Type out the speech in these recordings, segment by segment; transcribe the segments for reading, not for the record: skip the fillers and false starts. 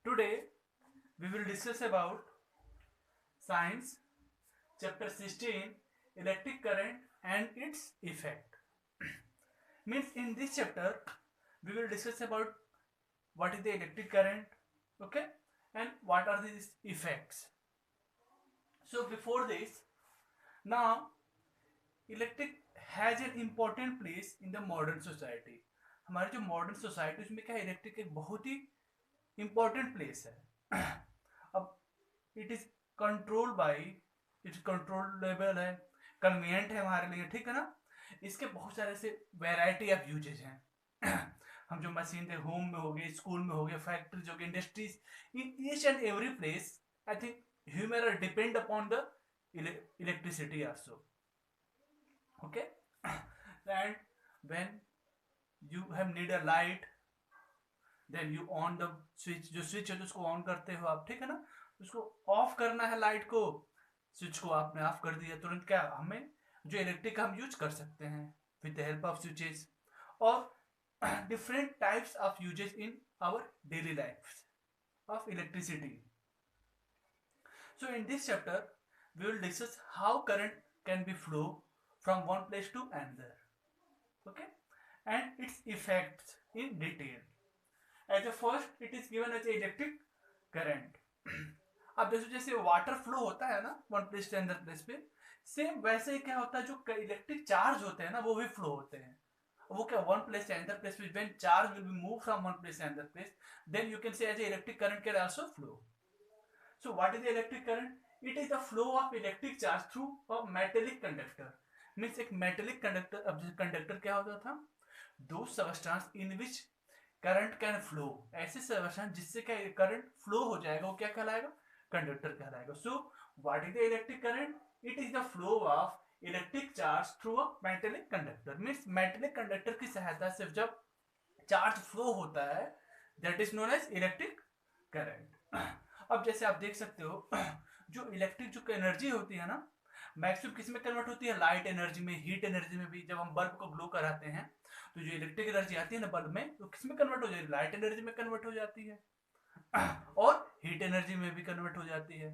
Today we will discuss about science chapter 16 electric current and its effect. Means in this chapter we will discuss about what is the electric current, okay, and what are these effects. So before this, now electric has an important place in the modern society. हमारी जो modern society उसमें क्या electric एक बहुत ही important place है. अब it is control by, it controllable है, convenient है हमारे लिए, ठीक है ना. इसके बहुत सारे से वेराइटी ऑफ यूजेज हैं. हम जो मशीन थे होम में हो गए, स्कूल में हो गए, फैक्ट्रीज हो गए, industries, in each and every place I think human are depend upon the electricity also. Okay. And when you have need a light, then you on the switch. जो switch है तो उसको on करते हो आप, ठीक है ना. उसको ऑफ करना है लाइट को, स्विच को आपने ऑफ कर दिया, तुरंत क्या हमें जो इलेक्ट्रिक हम यूज कर सकते हैं with the help of switches. और different types of uses in our daily life of electricity. So in this chapter we will discuss how current can be flow from one place to another, okay, and its effects in detail. As a first it is given as electric current. अब जैसे water flow होता है ना one place से another place पे, same वैसे ही क्या होता है, जो इलेक्ट्रिक चार्ज होते हैं ना वो भी फ्लो होते हैं. वो क्या वन प्लेस से अनदर प्लेस पे, when charge will be move from one place to another place, then you can say as electric current can also flow. So what is the electric current? It is the flow of electric charge through a metallic conductor. Means एक metallic conductor. अब जैसे conductor क्या होता था, दो substance in which current can flow. ऐसे substance जिससे क्या current flow हो जाएगा, वो क्या कहलाएगा, conductor कहलाएगा. So what is the electric current? It is the flow of electric charge through a metallic conductor. Means metallic conductor की सहायता से जब charge flow होता है, that is known as electric current. अब जैसे आप देख सकते हो जो इलेक्ट्रिक जो एनर्जी होती है ना, मैक्सिमम किस में कन्वर्ट होती है, लाइट एनर्जी में, हीट एनर्जी में भी. जब हम बल्ब को ग्लो कराते हैं तो जो इलेक्ट्रिक एनर्जी आती है ना बल्ब में, तो किस में कन्वर्ट हो जाती है, लाइट एनर्जी में कन्वर्ट हो जाती है और हीट एनर्जी में भी कन्वर्ट हो जाती है.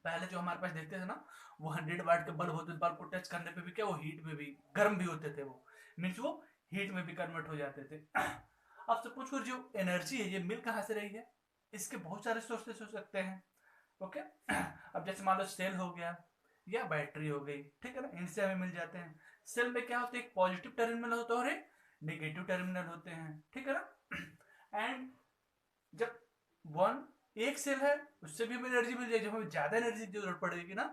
पहले जो हमारे पास देखते थे ना, वो 100 वाट के बल्ब होते, बल्ब को टच करने पे भी क्या वो हीट में भी गर्म भी होते थे, वो मीन्स वो हीट में भी कन्वर्ट हो जाते थे. अब सपोज करो जो एनर्जी है ये मिल कहाँ से रही है, इसके बहुत सारे सोर्सेस हो सकते हैं, ओके. अब जैसे मान लो सेल हो गया या बैटरी हो गई, ठीक है ना, इनसे हमें मिल जाते हैं. सेल में क्या होता है, एक पॉजिटिव टर्मिनल होता है और एक नेगेटिव टर्मिनल होते हैं, ठीक है ना. एंड जब वन एक सेल है उससे भी हमें एनर्जी मिल जाएगी. जब हमें ज्यादा एनर्जी की जरूरत पड़ेगी ना,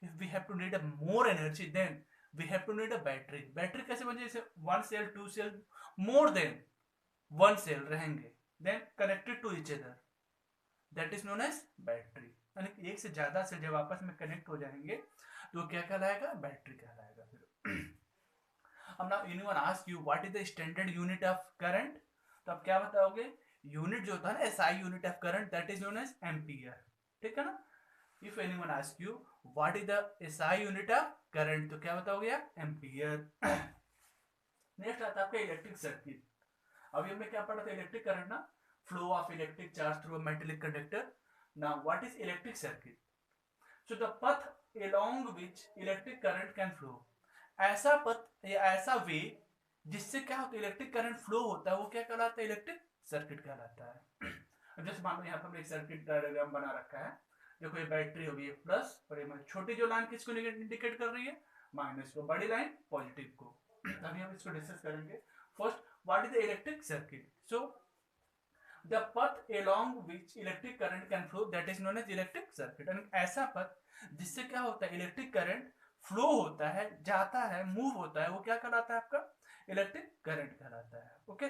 if we have to need a more energy, then we have to need a battery. Battery कैसे बन जाए, one cell, two cell, more than one cell रहेंगे, then connected to each other, that is known as battery. यानी एक से ज्यादा से जब आपस में कनेक्ट हो जाएंगे तो क्या कहलाएगा, बैटरी कहलाएगा फिर. अब now anyone ask you what is the standard unit of current, तो आप क्या बताओगे, यूनिट जो होता है ना SI unit of current, that is known as ampere, ठीक है ना. If anyone ask you what is the SI unit of current, तो क्या बताओगे आप, एम्पियर. नेक्स्ट आता है आपका इलेक्ट्रिक सर्किट. अभी हमने क्या पढ़ा था, इलेक्ट्रिक करंट ना, flow of electric charge through a metallic conductor. Now what is electric circuit? So the path along which electric current can flow. ऐसा पथ या ऐसा वे जिससे क्या होता है इलेक्ट्रिक करंट फ्लो होता है, वो क्या कहलाता है, इलेक्ट्रिक सर्किट कहलाता है. जैसे मान लो यहाँ पर एक सर्किट डायग्राम बना रखा है. देखो ये बैटरी होगी प्लस, और ये छोटी जो लाइन किसको इंडिकेट कर रही है, माइनस को, बड़ी लाइन पॉजिटिव को. अभी हम इसको डिस्कस करेंगे. First what is the electric circuit. So the path along which electric current can flow, that is known as electric circuit. and ऐसा पथ जिससे क्या होता है इलेक्ट्रिक करंट फ्लो होता है, जाता है, मूव होता है, वो क्या कहलाता है आपका, इलेक्ट्रिक करंट कहलाता है, ओके.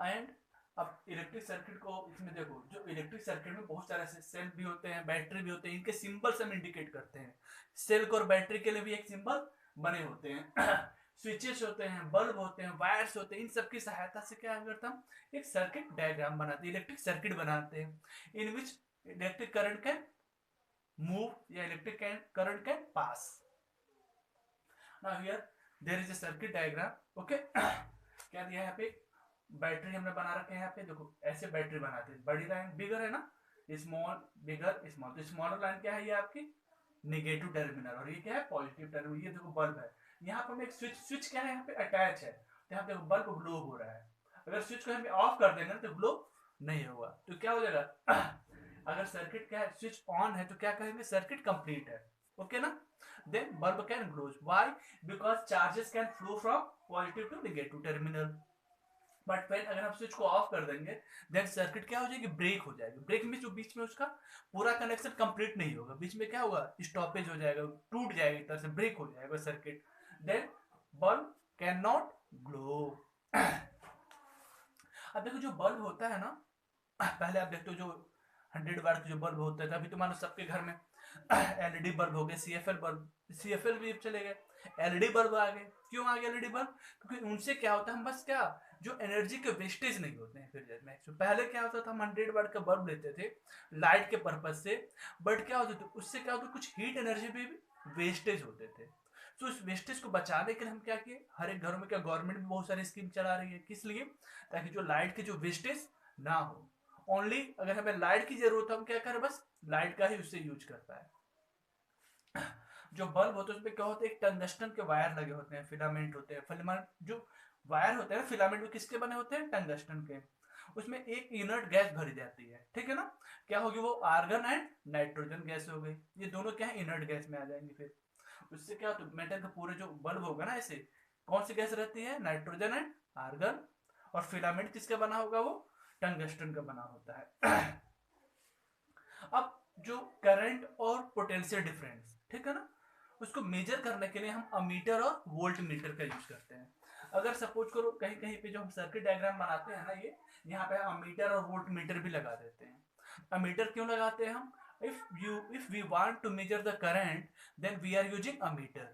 एंड अब इलेक्ट्रिक सर्किट को इसमें देखो, जो इलेक्ट्रिक सर्किट में बहुत सारे सेल भी होते हैं, बैटरी भी होते हैं, इनके सिंबल्स हम इंडिकेट करते हैं. सेल को और बैटरी के लिए भी एक सिंबल बने होते हैं. स्विचेस होते हैं, बल्ब होते हैं, वायर्स होते हैं, इन सब की सहायता से क्या करते हैं, एक सर्किट डायग्राम बनाते हैं, इलेक्ट्रिक सर्किट बनाते हैं, in which electric current can move या electric current can pass. Now here there is a circuit diagram, okay. क्या दिया है यहाँ पे, बैटरी हमने बना रखे हैं यहाँ पे, देखो ऐसे बैटरी बनाते हैं, बड़ी लाइन बिगर है ना, स्मॉल बिगर स्मॉल, तो स्मॉलर लाइन क्या है, ये आपकी नेगेटिव टर्मिनल, और ये क्या है पॉजिटिव टर्मिनल। ये देखो बल्ब है, यहाँ पर एक स्विच, स्विच क्या है यहाँ पे अटैच है, तो यहाँ पे बल्ब ग्लो हो रहा है। अगर स्विच को हम ऑफ कर देंगे तो ग्लो नहीं होगा, तो क्या हो जाएगा अगर सर्किट क्या है, स्विच ऑन है, तो क्या कहेंगे सर्किट कंप्लीट है, ओके ना। Then bulb can glows, why, because charges can flow from positive to negative terminal. But when अगर हम स्विच को ऑफ कर देंगे, देन सर्किट क्या हो जाएगी, ब्रेक हो जाएगी। ब्रेक में जो बीच में उसका पूरा कनेक्शन कंप्लीट नहीं होगा, बीच में क्या होगा, स्टॉपेज हो जाएगा, टूट जाएगा, एक तरह से ब्रेक हो जाएगा circuit. Then bulb can not glow. अब देखो जो बल्ब होता है ना, पहले आप देखते हो जो 100 वाट के जो बल्ब होता है, अभी तो मानो सबके घर में एलईडी बल्ब हो गए, सीएफएल बल्ब, सीएफएल भी चले गए, एलईडी बल्ब आ गए। क्यों आ गए एलईडी बल्ब, क्योंकि उनसे क्या होता है, हम बस क्या, जो एनर्जी के वेस्टेज नहीं होते हैं फिर में। तो पहले क्या होता था, हम 100 वाट का बल्ब लेते थे लाइट के पर्पज से, बट क्या होता था उससे क्या होता, कुछ हीट एनर्जी भी वेस्टेज होते थे। तो उस वेस्टेज को बचाने के लिए हम क्या किए, हर एक घरों में क्या गवर्नमेंट भी बहुत सारी स्कीम चला रही है, किस लिए, ताकि जो लाइट के जो वेस्टेज ना हो, ओनली अगर हमें लाइट की जरूरत है हम क्या करें, बस लाइट का ही उससे यूज करता है। जो बल्ब होते हैं उसमें क्या होता है, एक टंगस्टन के वायर लगे होते हैं, फिलामेंट होते हैं, फिलामेंट जो वायर होते हैं फिलामेंट में किसके बने होते हैं, टंगस्टन के। उसमें एक इनर्ट गैस भरी जाती है, ठीक है ना, क्या होगी वो, आर्गन एंड नाइट्रोजन गैस हो गई। ये दोनों क्या है, इनर्ट गैस में आ जाएंगे। फिर उससे क्या होता है, मेटल का पूरे जो बल्ब होगा ना, ऐसे कौन सी गैस रहती है, नाइट्रोजन एंड आर्गन, और फिलामेंट किसका बना होगा, वो टंगस्टन का बना होता है। अब जो करंट और पोटेंशियल डिफरेंस, ठीक है ना, उसको मेजर करने के लिए हम अमीटर और वोल्ट मीटर का यूज करते हैं। अगर सपोज करो कहीं कहीं पे जो हम सर्किट डायग्राम बनाते हैं ना, ये यहाँ पे हम अमीटर और वोल्ट मीटर भी लगा देते हैं। अमीटर क्यों लगाते हैं हम, if we want to measure the current then we are using ammeter,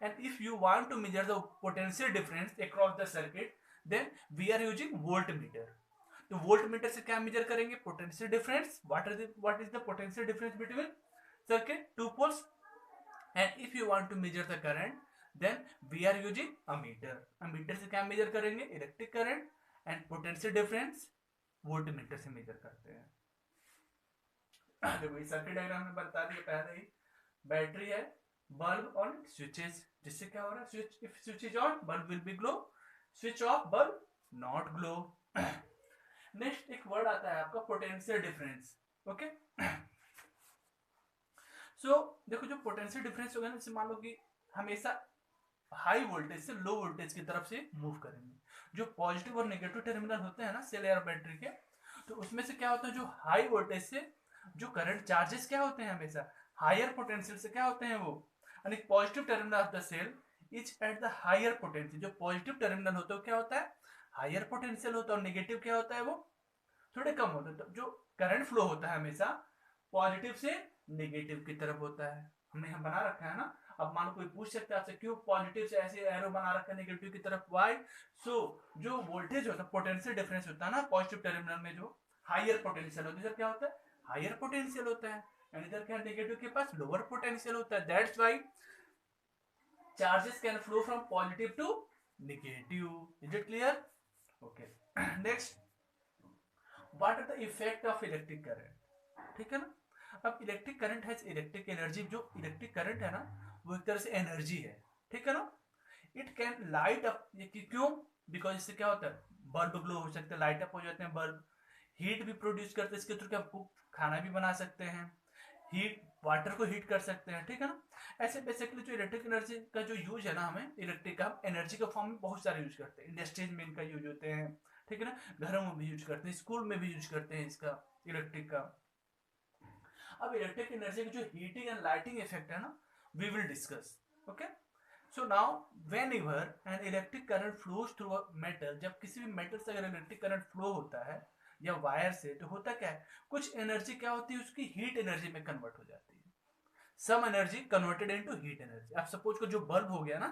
and if you want to measure the potential difference across the circuit then we are using voltmeter। तो volt meter से क्या measure करेंगे, potential difference, what is the potential difference between circuit two poles, and if you want to measure the current then we are using ammeter. Ammeter से क्या measure करेंगे, electric current, and potential difference volt meter से measure करते हैं। देखो circuit diagram में बता दिया पहले ही, बैटरी है, बल्ब और स्विचेस, जिससे क्या हो रहा है, switch if switch is on bulb will be glow, switch off bulb not glow. Next एक वर्ड आता है आपका पोटेंशियल डिफरेंस, ओके। सो देखो जो पोटेंशियल डिफरेंस होगा ना, जैसे मान लो कि हमेशा हाई वोल्टेज से लो वोल्टेज की तरफ से मूव करेंगे। जो पॉजिटिव और नेगेटिव टर्मिनल होते हैं ना सेल या बैटरी के, तो उसमें से क्या होता है, जो हाई वोल्टेज से जो करंट चार्जेस क्या होते हैं हमेशा हायर पोटेंशियल से क्या होते हैं वो, यानी positive terminal of the cell is at the higher potential. जो पॉजिटिव टर्मिनल होता है क्या होता है, हायर पोटेंशियल होता है, और नेगेटिव क्या होता है, वो थोड़े कम होते हैं। तो जो करंट फ्लो होता है हमेशा पॉजिटिव से नेगेटिव की तरफ होता है, हमने यहाँ बना रखा है ना। अब मान लो कोई पूछ सकता है आपसे, क्यों पॉजिटिव से ऐसे एरो बना रखा है नेगेटिव की तरफ, वाई, सो जो वोल्टेज होता है पोटेंशियल डिफरेंस होता है ना पॉजिटिव टर्मिनल में, जो हायर पोटेंशियल होता है, इधर क्या होता है, हायर पोटेंशियल होता है, एंड इधर क्या नेगेटिव के पास लोअर पोटेंशियल होता है। That's why charges can flow from positive to negative. Is it clear, okay. Next, what are the effect of electric current, ठीक है ना। अब इलेक्ट्रिक करंट है इलेक्ट्रिक एनर्जी, जो इलेक्ट्रिक करंट है ना वो एक तरह से एनर्जी है, ठीक है ना। इट कैन लाइट अप, क्यों, बिकॉज इससे क्या होता है, बल्ब ग्लो हो सकता है, लाइट अप हो जाते हैं बल्ब, हीट भी प्रोड्यूस करते हैं इसके थ्रू, क्या खाना भी बना सकते हैं, हीट वाटर को हीट कर सकते हैं, ठीक है ना। ऐसे बेसिकली जो इलेक्ट्रिक एनर्जी का जो यूज है ना, हमें इलेक्ट्रिक का एनर्जी का फॉर्म में बहुत सारे यूज करते हैं, इंडस्ट्रीज में इनका यूज होते हैं, ठीक है ना, घरों में भी यूज करते हैं, स्कूल में भी यूज करते हैं इसका इलेक्ट्रिक का। अब इलेक्ट्रिक एनर्जी की जो हीटिंग एंड लाइटिंग इफेक्ट है ना, we will discuss, okay. So now whenever an electric current flows through a metal, जब किसी भी मेटल से अगर इलेक्ट्रिक करंट फ्लो होता है या वायर से, तो होता क्या है, कुछ एनर्जी क्या होती है उसकी हीट एनर्जी में कन्वर्ट हो जाती है। Some energy converted into heat energy. आप सपोज को जो बल्ब हो गया ना,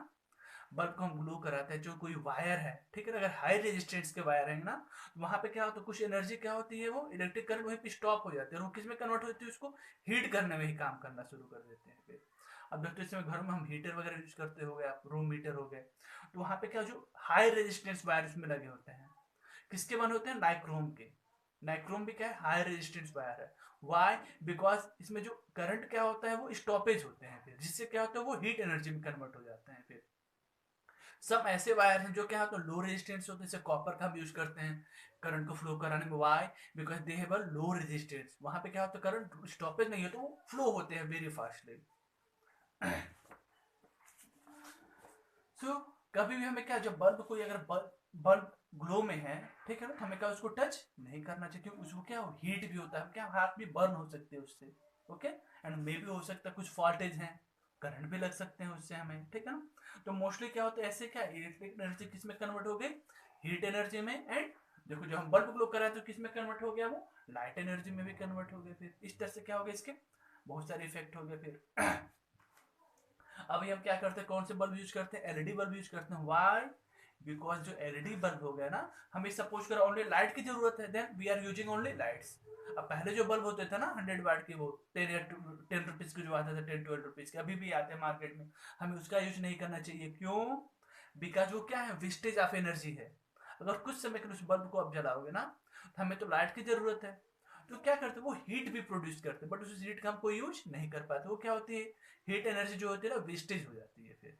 बल्ब को हम ग्लो कराते हैं, जो कोई वायर है, ठीक है ना, अगर हाई रेजिस्टेंस के वायर है ना, तो वहां पे क्या होता है, कुछ एनर्जी क्या होती है, वो इलेक्ट्रिक करंट वहीं पे स्टॉप हो जाती है, और वो किस में कन्वर्ट होती है, उसको हीट करने में ही काम करना शुरू कर देते हैं फिर। अब देखते हैं घरों में हम हीटर वगैरह यूज करते हो गए, आप रूम हीटर हो गए, तो वहां पे क्या जो हाई रेजिस्टेंस वायर उसमें लगे होते हैं, किसके बने होते हैं? नाइक्रोम के। नाइक्रोम भी क्या है? हाई रेजिस्टेंस वायर है। वाई? बिकॉज इसमें जो करंट क्या होता है वो स्टॉपेज होते हैं, फिर जिससे क्या होता है वो हीट एनर्जी में कन्वर्ट हो जाते हैं। फिर सब ऐसे वायर हैं जो क्या होते हैं लो रेजिस्टेंस होते हैं, जैसे कॉपर का हम यूज करते हैं करंट को फ्लो कराने में। Why? Because they have a low resistance, वहां पे क्या होता है करंट स्टॉपेज नहीं होता, वो फ्लो होते हैं वेरी फास्टली। सो कभी भी हमें क्या, जब बल्ब कोई अगर बल्ब ग्लो में है, ठीक है ना, तो हमें क्या उसको टच नहीं करना चाहिए, क्योंकि उसको क्या हीट भी होता है, क्या हाथ भी बर्न हो सकते हैं उससे। ओके, एंड मे भी हो सकता है कुछ फॉल्टेज हैं, करंट भी लग सकते हैं उससे हमें, ठीक है ना। तो मोस्टली क्या होता है ऐसे, क्या इलेक्ट्रिक एनर्जी किस में कन्वर्ट हो गई? हीट एनर्जी में। एंड देखो जो हम बल्ब ग्लो कर रहे हैं तो किस में कन्वर्ट हो गया? वो लाइट एनर्जी में भी कन्वर्ट हो गया। फिर इस तरह से क्या हो गया, इसके बहुत सारे इफेक्ट हो गए। फिर अभी हम क्या करते हैं, कौन से बल्ब यूज करते हैं? एलईडी बल्ब यूज करते हैं। व्हाई? बिकॉज जो एलईडी बल्ब हो गया ना, हमें सपोज करो ओनली लाइट की जरूरत है, then we are using only lights. अब पहले जो बल्ब होते थे ना 100 वाट के, वो 10 रुपीज के जो आते थे, 10-12 रुपीज के, अभी भी आते हैं मार्केट में, हमें उसका यूज नहीं करना चाहिए। क्यों? बिकॉज वो क्या है, वेस्टेज ऑफ एनर्जी है। अगर कुछ समय के लिए उस बल्ब को आप जलाओगे ना, तो हमें तो लाइट की जरूरत है। तो क्या करते वो हीट भी प्रोड्यूस करते, बट उस हीट का हम कोई यूज नहीं कर पाते। वो क्या होती है, हीट एनर्जी जो होती है ना, वेस्टेज हो जाती है। फिर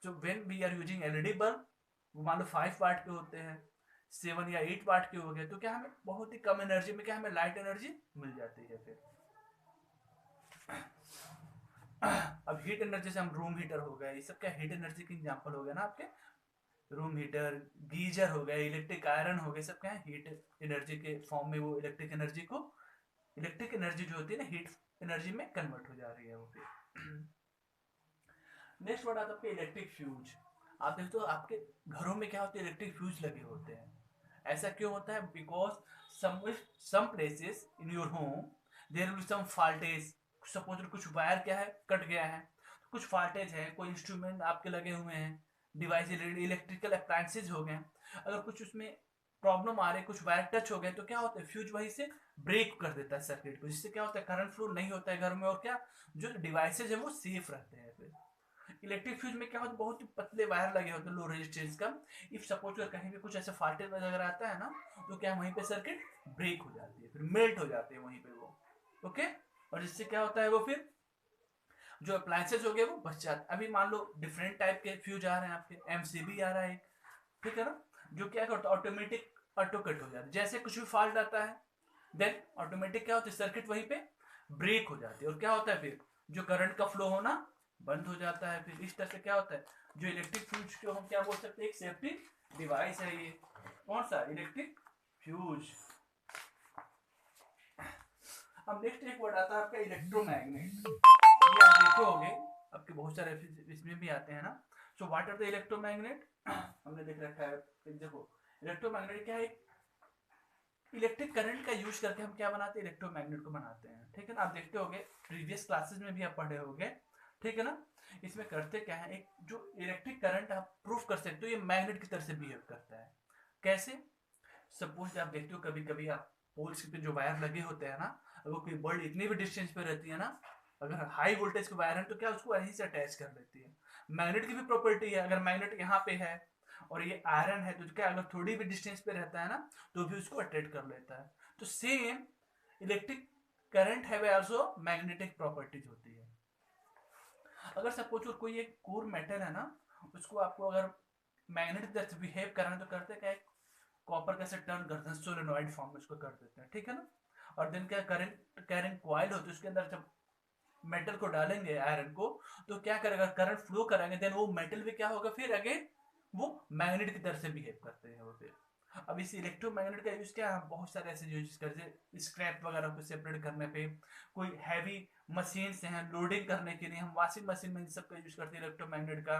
जो when we are using LED bulb, वो मान लो 5 वाट के होते हैं, 7 या 8 वाट के हो गए, तो क्या हमें बहुत ही कम एनर्जी में क्या हमें लाइट एनर्जी मिल जाती है। फिर अब हीट एनर्जी से हम रूम हीटर हो गए, ये सब क्या हीट एनर्जी के एग्जांपल हो गए ना आपके। रूम हीटर, गीजर हो गए, इलेक्ट्रिक आयरन हो गए, सब क्या है हीट एनर्जी के फॉर्म में, वो इलेक्ट्रिक एनर्जी को, इलेक्ट्रिक एनर्जी जो होती है ना, हीट एनर्जी में कन्वर्ट हो जा रही है वो। फिर नेक्स्ट वर्ड आता है आपके इलेक्ट्रिक फ्यूज। आप देखते हो आपके घरों में क्या होते हैं, इलेक्ट्रिक फ्यूज लगे होते हैं। ऐसा क्यों होता है? Because some places in your home there will be some voltage. Suppose कुछ वायर क्या है, कट गया है, कुछ फॉल्टेज है, कोई इंस्ट्रूमेंट आपके लगे हुए हैं, डिवाइस इलेक्ट्रिकल अप्लायंसेज हो गए, अगर कुछ उसमें प्रॉब्लम आ रही है, कुछ वायर टच हो गए, तो क्या होता है फ्यूज वहीं से ब्रेक कर देता है सर्किट को, जिससे क्या होता है करंट फ्लो नहीं होता है घर में, और क्या जो डिवाइसेज है वो सेफ रहते हैं। फिर इलेक्ट्रिक फ्यूज में क्या होता है, बहुत ही पतले वायर लगे होते हैं लो रेजिस्टेंस का। इफ सपोज अगर कहीं भी कुछ ऐसे फाल्टेज वगैरह आता है ना, तो क्या वहीं पे सर्किट ब्रेक हो जाती है, फिर मेल्ट हो जाते हैं वहीं पे वो। ओके, और जिससे क्या होता है वो फिर जो अप्लायंसेज हो गए वो बच जाते हैं। अभी मान लो डिफरेंट टाइप के फ्यूज आ रहे हैं आपके, एमसीबी आ रहा है एक, ठीक है ना, जो क्या करता है ऑटोमेटिक ऑटो कट हो जाता है, जैसे कुछ भी फॉल्ट आता है देन ऑटोमेटिक क्या होता है सर्किट वहीं पे ब्रेक हो जाती है, और क्या होता है फिर जो करंट का फ्लो होना बंद हो जाता है। फिर इस तरह से क्या होता है, जो इलेक्ट्रिक फ्यूज को हम क्या बोल सकते हैं, एक सेफ्टी डिवाइस है ये। कौन सा? Electric fuse. अब नेक्स्ट एक वर्ड आता है आपका इलेक्ट्रोमैग्नेट। ये आप देखे होंगे आपके बहुत सारे इसमें भी आते हैं ना। So what are the electromagnet? हमने देख रखा है, देखो इलेक्ट्रोमैग्नेट क्या है, इलेक्ट्रिक करंट का यूज करके हम क्या बनाते हैं, इलेक्ट्रोमैग्नेट को बनाते हैं, ठीक है ना। आप देखते होंगे प्रीवियस क्लासेस में भी आप पढ़े होंगे, ठीक है ना। इसमें करते क्या है, एक जो इलेक्ट्रिक करंट आप प्रूफ कर सकते हो ये मैग्नेट की तरह से बिहेव करता है। कैसे? सपोज आप देखते हो कभी कभी आप पोल्स पे जो वायर लगे होते हैं ना, अगर कोई बल्ब इतनी भी डिस्टेंस पे रहती है ना, अगर हाई वोल्टेज के वायर है तो क्या उसको यहीं से अटैच कर लेती है। मैग्नेट की भी प्रॉपर्टी है, अगर मैग्नेट यहाँ पे है और ये आयरन है, तो क्या अगर थोड़ी भी डिस्टेंस पे रहता है ना, तो भी उसको अट्रैक्ट कर लेता है। तो same electric current have also magnetic properties होती है। अगर सपोज कोई एक कोर मेटल है ना, उसको आपको अगर मैग्नेटिक तरह से बिहेव करना है, तो करते क्या है, कॉपर कैसे टर्न करते हैं सोलेनॉइड फॉर्म में उसको कर देते हैं, ठीक है ना। और देन क्या करंट कैरिंग कॉइल होती है, उसके अंदर जब मेटल को डालेंगे आयरन को, तो क्या करेगा, करंट फ्लो कराएंगे, देन वो मेटल भी क्या होगा, फिर अगेन वो मैग्नेट की तरह से बिहेव करते हैं वो। फिर अब इस इलेक्ट्रोमैग्नेट का यूज क्या है, बहुत सारे ऐसे यूज करते, स्क्रैप वगैरह को सेपरेट करने पे, कोई हैवी मशीन से हैं लोडिंग करने के लिए, हम वॉशिंग मशीन में सब का यूज करते हैं इलेक्ट्रोमैग्नेट का।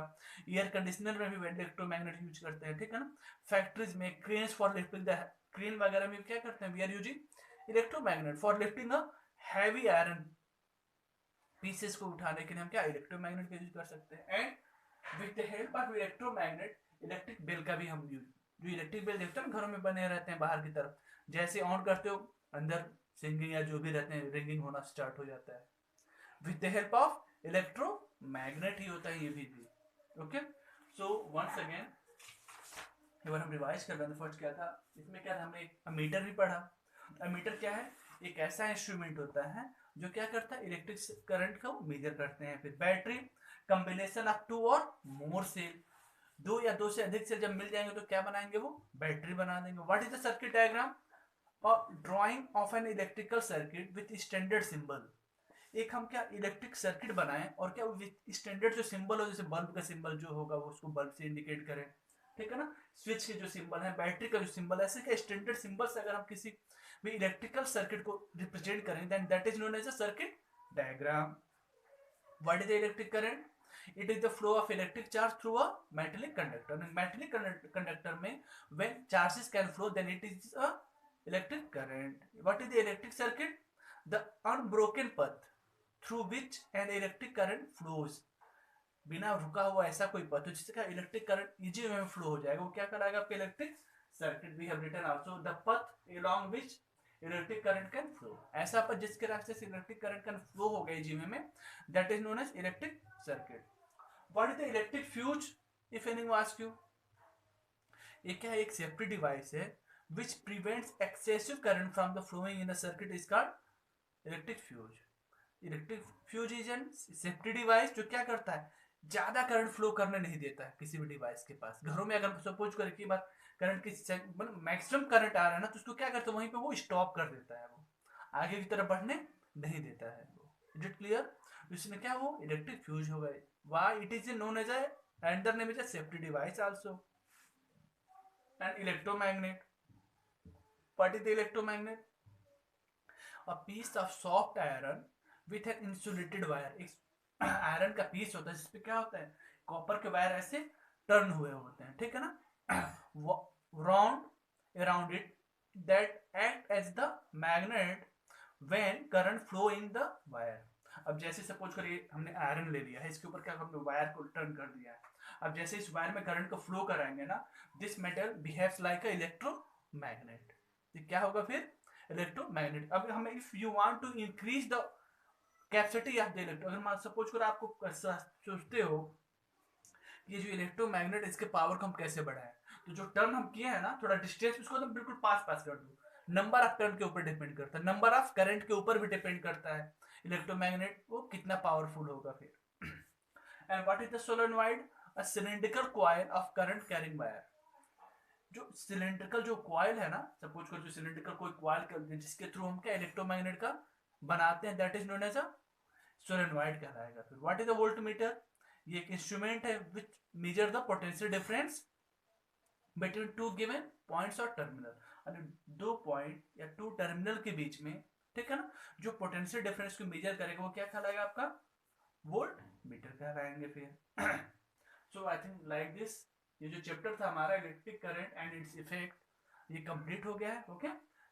एयर कंडीशनर में भी इलेक्ट्रोमैग्नेट यूज करते हैं, ठीक है ना। फैक्ट्रीज में cranes for lifting the crane वगैरह में क्या करते हैं, we are using electromagnet for lifting a heavy iron pieces को उठाने के लिए हम क्या इलेक्ट्रोमैग्नेट का यूज कर सकते हैं। And with the help of electromagnet electric bell का भी हम यूज, जो इलेक्ट्रिक बेल देखते हो ना घरों में बने रहते हैं बाहर की तरफ, जैसे ऑन करते हो अंदर सिंगिंग या जो भी रहते हैं रिंगिंग होना स्टार्ट हो जाता है, with the help of electromagnet ही होता है ये भी। ओके, सो वंस अगेन एक बार हम रिवाइज कर रहे थे, फर्स्ट क्या था इसमें, क्या था हमने अमीटर भी पढ़ा। अमीटर क्या है, एक ऐसा इंस्ट्रूमेंट होता है जो क्या करता है, इलेक्ट्रिक करंट को मेजर करते हैं। फिर बैटरी, कॉम्बिनेशन ऑफ टू और मोर सेल, दो या दो से अधिक सेल जब मिल जाएंगे तो क्या बनाएंगे, वो बैटरी बना देंगे। What is the circuit diagram, और drawing of an electrical circuit with standard symbol. एक हम क्या इलेक्ट्रिक सर्किट बनाएं और क्या विथ स्टैंडर्ड जो सिंबल हो, जैसे बल्ब का सिंबल जो होगा वो उसको बल्ब से इंडिकेट करें, ठीक है ना। स्विच के जो सिंबल है, बैटरी का जो सिंबल है, ऐसे क्या स्टैंडर्ड सिंबल से अगर हम किसी भी इलेक्ट्रिकल सर्किट को रिप्रेजेंट करें, then that is known as a circuit diagram. What is the electric current, it is the flow of electric charge through a metallic conductor. In metallic conductor में when charges can flow, then it is a electric current. What is the electric circuit, the unbroken path through which an electric current flows. बिना रुका हुआ ऐसा कोई पथ जिससे क्या electric current easy way में फ्लो हो जाएगा, वो क्या कराएगा आपके electric circuit. We have written also the path along which electric current can flow, ऐसा पथ जिसके रास्ते से इलेक्ट्रिक करंट कैन फ्लो हो गई इजी वे में, that is known as electric circuit. What is the electric fuse, if anyone ask you, ये क्या एक सेफ्टी डिवाइस है which prevents excessive current from the flowing in a circuit is called electric fuse. Electric fuse is an safety device जो क्या करता है, ज्यादा current flow करने नहीं देता है किसी भी डिवाइस के पास। घरों में अगर सपोज करें कि बार करंट की मतलब मैक्सिमम करंट आ रहा है ना, तो उसको क्या करता है, वहीं पे वो स्टॉप कर देता है, वो आगे की तरफ बढ़ने नहीं देता है वो। इज इट क्लियर, इसमें क्या वो इलेक्ट्रिक फ्यूज हो गए। Why it is known as a under name is a safety device also. And electromagnet, what is the electromagnet, a piece of soft iron with an insulated wire। एक iron का piece होता है जिसपे क्या होता है, कॉपर के wire ऐसे टर्न हुए होते हैं, ठीक है ना, round around it that act as the magnet when current flow in the wire. अब जैसे सपोज करिए हमने आयरन ले लिया है, इसके ऊपर क्या हमने वायर को टर्न कर दिया है। अब जैसे इस वायर में करंट को फ्लो कराएंगे ना, this metal behaves like a electromagnet. क्या होगा फिर, इलेक्ट्रोमैग्नेट। अब हमें if you want to increase the capacity of the electro, अगर मान सपोज कर आपको सोचते हो ये जो इलेक्ट्रोमैग्नेट इसके पावर को हम कैसे बढ़ाएं, तो जो टर्न हम किए हैं ना थोड़ा डिस्टेंस, उसको तो बिल्कुल पास पास कर दो। नंबर ऑफ टर्न के ऊपर डिपेंड करता है, नंबर ऑफ करंट के ऊपर भी डिपेंड करता है इलेक्ट्रोमैग्नेट वो कितना पावरफुल होगा फिर। And what is the solenoid, a cylindrical coil of current carrying wire. जो सिलिंड्रिकल जो कॉइल है ना, सपोज कर जो सिलिंड्रिकल कोई कॉइल जिसके थ्रू हम क्या इलेक्ट्रोमैग्नेट का बनाते हैं, that is known as a solenoid कहलाएगा। फिर व्हाट इज अ वोल्टमीटर, ये एक इंस्ट्रूमेंट है which measure the potential difference between two given points और टर्मिनल, अरे दो पॉइंट या टू टर्मिनल के बीच में, ठीक है ना, जो पोटेंशियल डिफरेंस को मेजर करेगा वो क्या कहलाएगा आपका, वोल्ट मीटर कहलाएंगे फिर। सो आई थिंक लाइक दिस, ये जो चैप्टर था हमारा electric current and its effect ये कंप्लीट हो गया है। ओके,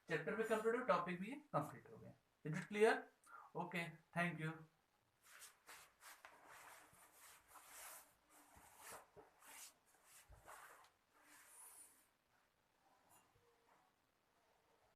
चैप्टर भी कंप्लीट हो, टॉपिक भी कंप्लीट हो गया। Is it clear, okay, thank you.